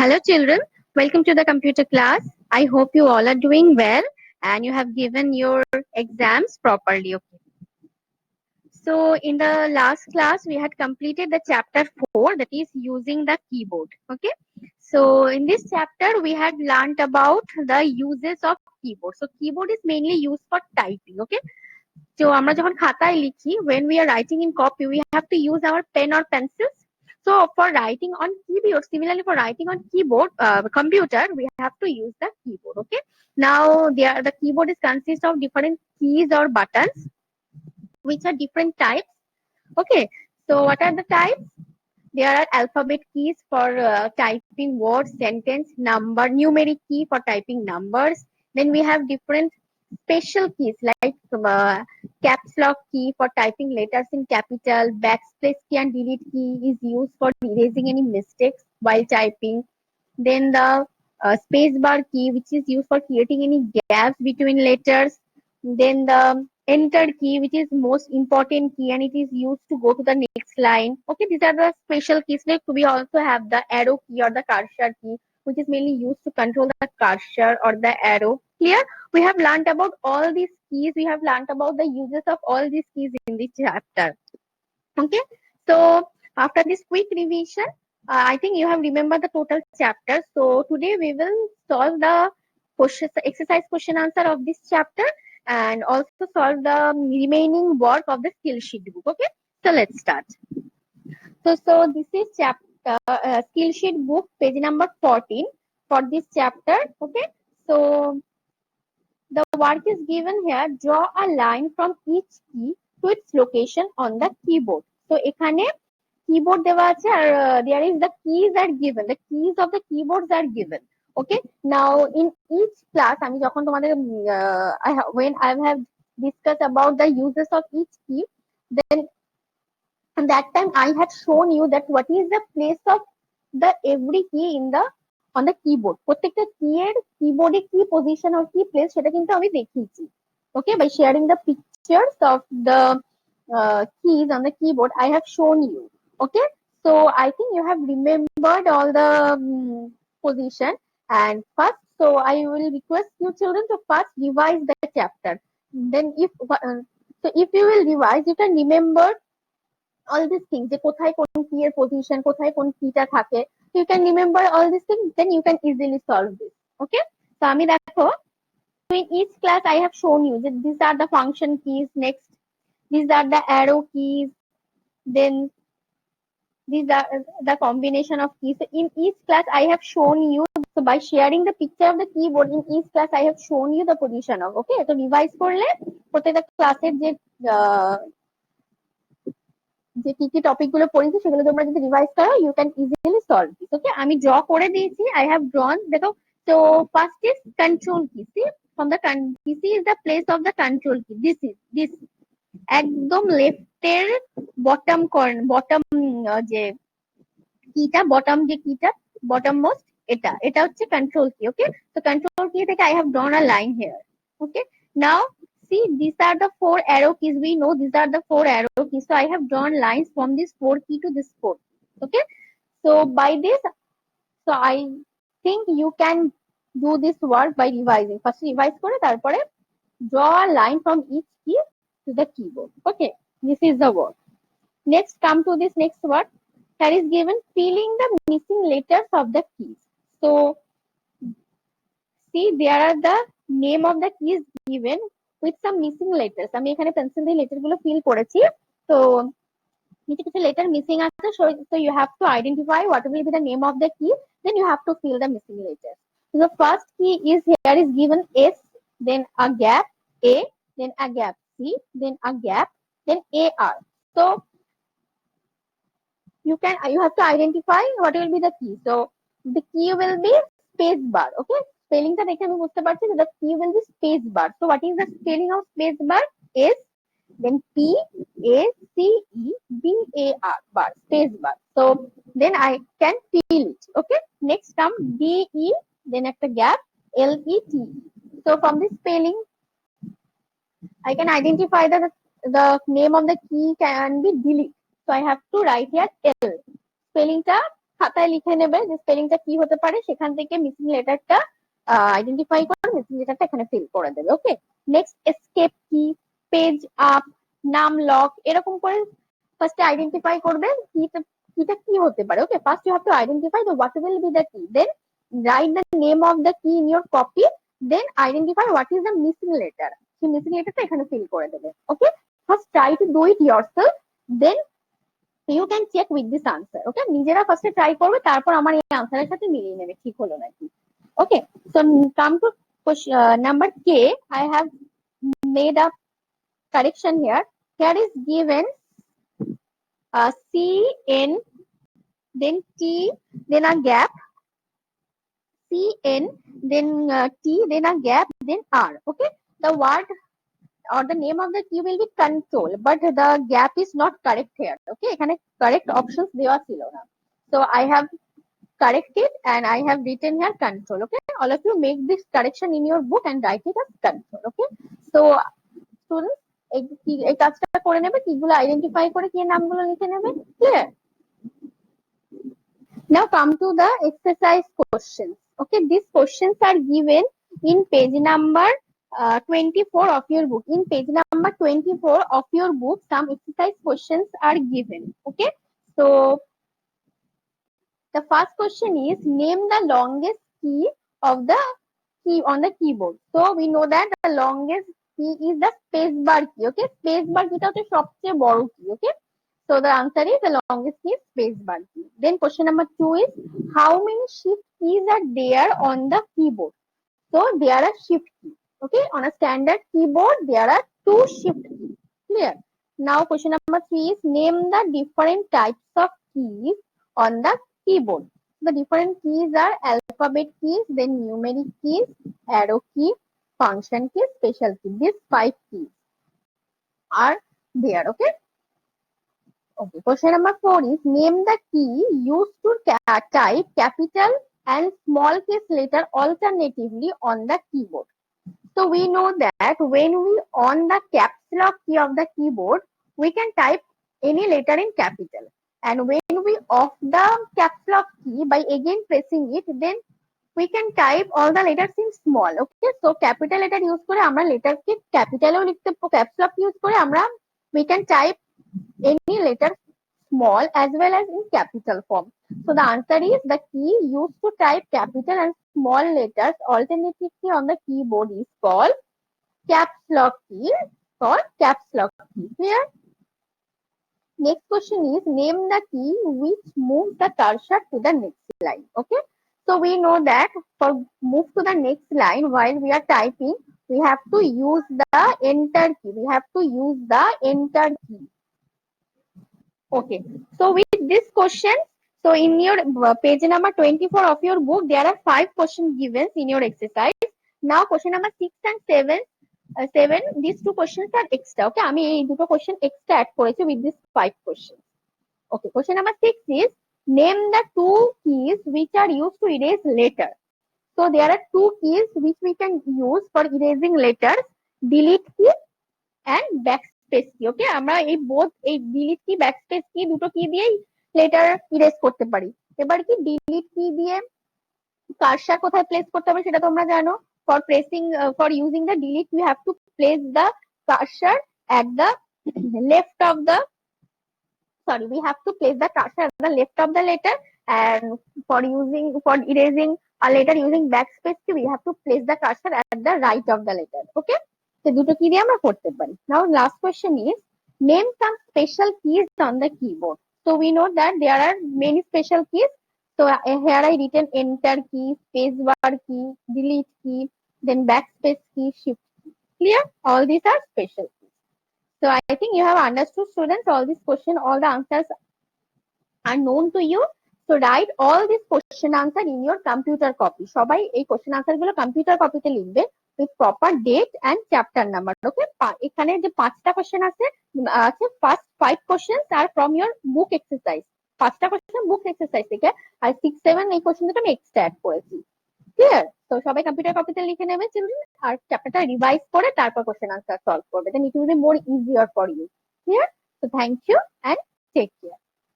Hello children, welcome to the computer class. I hope you all are doing well and you have given your exams properly. Okay. So in the last class we had completed the chapter 4, that is using the keyboard. Okay. So in this chapter we had learnt about the uses of keyboard. So keyboard is mainly used for typing. Okay. So আমরা যখন খাতায় লিখি, when we are writing in copy, we have to use our pen or pencils. So for writing on keyboard, similarly for writing on keyboard, computer, we have to use the keyboard. Okay. Now the keyboard is consist of different keys or buttons, which are different types. Okay. So what are the types? There are alphabet keys for typing words, sentence, number, numeric key for typing numbers. Then we have different special keys like caps lock key for typing letters in capital, backspace key and delete key is used for erasing any mistakes while typing. Then the space bar key, which is used for creating any gaps between letters. Then the enter key, which is most important key and it is used to go to the next line. Okay, these are the special keys. Like we also have the arrow key or the cursor key, which is mainly used to control the cursor or the arrow. Clear? We have learned about all these keys. We have learned about the uses of all these keys in this chapter. Okay, so after this quick revision, I think you have remembered the total chapter. So today we will solve the exercise question answer of this chapter and also solve the remaining work of the skill sheet book. Okay, so let's start. So this is chapter skill sheet book page number 14 for this chapter. Okay, so the work is given here. Draw a line from each key to its location on the keyboard. So এখানে keyboard দেওয়া আছে আর there is the keys are given. The keys of the keyboards are given. Okay. Now in each class আমি যখন তোমাদের when I have discussed about the uses of each key, then that time I had shown you that what is the place of the every key in the on the keyboard. প্রত্যেকটা key এর keyboard কি position or কি place সেটা কিন্তু আমি দেখিয়েছি. Okay, by sharing the pictures of the keys on the keyboard, I have shown you. Okay, so I think you have remembered all the position. And first, so I will request you children to first revise the chapter. Then if you will revise, you can remember all these things, যে কোথায় কোন কি এর position, কোথায় কোন কিটা থাকে, you can remember all these things, then you can easily solve this. Okay, so আমি দেখো, in each class I have shown you that these are the function keys, next these are the arrow keys, then these are the combination of keys. So in each class I have shown you, so by sharing the picture of the keyboard in each class I have shown you the position of. Okay, so revise করলে প্রত্যেকটা ক্লাসের যে যে কি কি topic গুলো পড়েছি সেগুলো তোমরা যদি রিভাইজ করো, you can easily solve this. Okay, আমি ড্র করে দিয়েছি, আই হ্যাভ ড্রন। দেখো, তো first is control key. See from the see is the place of the control key. This একদম লেফটের বটম বটম যে কিটা, বটম যে কিটা, বটম মোস্ট, এটা হচ্ছে কন্ট্রোল কি। ওকে, তো কন্ট্রোল কি থেকে I have ড্রন a line here. Okay, now see, these are the 4 arrow keys. We know these are the 4 arrow keys. So I have drawn lines from this 4 key to this 4. Okay. So by this, so I think you can do this work by revising. First revise করে তারপরে draw a line from each key to the keyboard. Okay. This is the work. Next, come to this next word. That is given filling the missing letters of the keys. So see, there are the name of the keys given with some missing letters. আমি এখানে pencil দিয়ে letter গুলো feel করেছি। তো নিচে কিছু letter missing আছে, so you have to identify what will be the name of the key, then you have to fill the missing letters. So the first key is here is given S, then a gap A, then a gap C, then a gap, then AR. So you have to identify what will be the key. So the key will be space bar. Okay, spelling টা দেখে আমি বুঝতে পারছি যে the key will be space bar. So what is the spelling of space bar? S, then P A C E B A R, bar, space bar. So then I can feel it. Okay, next come D E, then at the gap L E T. So from this spelling I can identify that the name of the key can be delete. So I have to write here L. Spelling টা খাতায় লিখে নেবে যে স্পেলিংটা কি হতে পারে, সেখান থেকে মিসিং লেটারটা আইডেন্টিফাই করে মিসিং লেটারটা এখানে ফিল করে দেবে। Okay, next escape key, page up, num lock, এরকম করে ফার্স্টে আইডেন্টিফাই করবে কিটা কি হতে পারে। Okay, first you have to identify the what will be the key, then write the name of the key in your copy, then identify what is the missing letter. সেই missing লেটারটা এখানে fill করে দেবে। Okay, first try to do it yourself, then you can check with this answer. ওকে, নিজেরা ফার্স্টে try করবে, তারপর আমার এই আনসারের সাথে মিলিয়ে নেবে ঠিক হলো নাকি। Okay, so come to number K, I have made a correction here. Here is given C N, then T, then a gap, C N, then T, then a gap, then R. Okay, the word or the name of the key will be control, but the gap is not correct here. Okay, এখানে correct options দেওয়া ছিল না, so I have corrected and I have written here control. Okay, all of you make this correction in your book and write it as control. Okay, so students এই কাজটা করে নেবে, কিগুলো identify করে কি নামগুলো লিখে নেবে। Clear? Now come to the exercise questions. Okay, these questions are given in page number 24 of your book. In page number 24 of your book, some exercise questions are given. Okay, so the first question is name the longest key of the key on the keyboard. So we know that the longest key is the space bar key. Okay, space bar key টা হচ্ছে সবচেয়ে বড় key. Okay, so the answer is the longest key is space bar key. Then question number 2 is how many shift keys are there on the keyboard? So there are shift keys. Okay, on a standard keyboard there are 2 shift keys. Clear? Now question number 3 is name the different types of keys on the keyboard. The different keys are alphabet keys, then numeric keys, arrow key, function key, special key. These 5 keys are there. Okay. Okay. Question number 4 is name the key used to type capital and small case letter alternatively on the keyboard. So we know that when we on the caps lock key of the keyboard, we can type any letter in capital. And when we off the caps lock key by again pressing it, then we can type all the letters in small. Okay, so capital letter use করে আমরা letter কে capital এও লিখতে, caps lock use করে আমরা we can type any letter small as well as in capital form. So the answer is the key used to type capital and small letters alternatively on the keyboard is called caps lock key. Called caps lock key. Clear? Next question is name the key which moves the cursor to the next line. Okay, so we know that for move to the next line while we are typing, we have to use the enter key. We have to use the enter key. Okay, so with this question, so in your page number 24 of your book, there are 5 questions given in your exercise. Now question number 6 and 7, these 2 questions are extra. Okay, আমি এই দুটো question extra add করেছি with this 5 questions. Okay, question number 6 is name the 2 keys which are used to erase letter. So there are 2 keys which we can use for erasing letters, delete key and backspace key. Okay, আমরা এই both এই delete key backspace key দুটো কি দিয়েই letter erase করতে পারি। এবার কি delete key দিয়ে কার্সার কোথায় প্লেস করতে হবে সেটা তোমরা জানো। For pressing for using the delete we have to place the cursor at the left of the we have to place the cursor at the left of the letter, and for erasing a letter using backspace key we have to place the cursor at the right of the letter. Okay, so দুটো কি দিয়ে আমরা করতে পারি। Now last question is name some special keys on the keyboard. So we know that there are many special keys. So here I written enter key, space bar key, delete key, then backspace key, shift key. Clear? All these are special keys. So I think you have understood, students, all these questions, all the answers are known to you. So write all these question answer in your computer copy. সবাই এই question answer গুলো computer copy তে লিখবে with proper date and chapter number. Okay, এখানে যে 5টা question আছে first 5 questions are from your book exercise. 5টা question book exercise থেকে, আর 6 7 এই question দুটো আমি extra add করেছি। ক্লিয়ার? তো সবাই কম্পিউটার কপিতে লিখে নেবে চিলড্রেন, আর চ্যাপ্টারটা রিভাইজ করে তারপর কোশ্চেন আনসার সলভ করবে, then it will be more easier for you. Clear? So thank you and take care.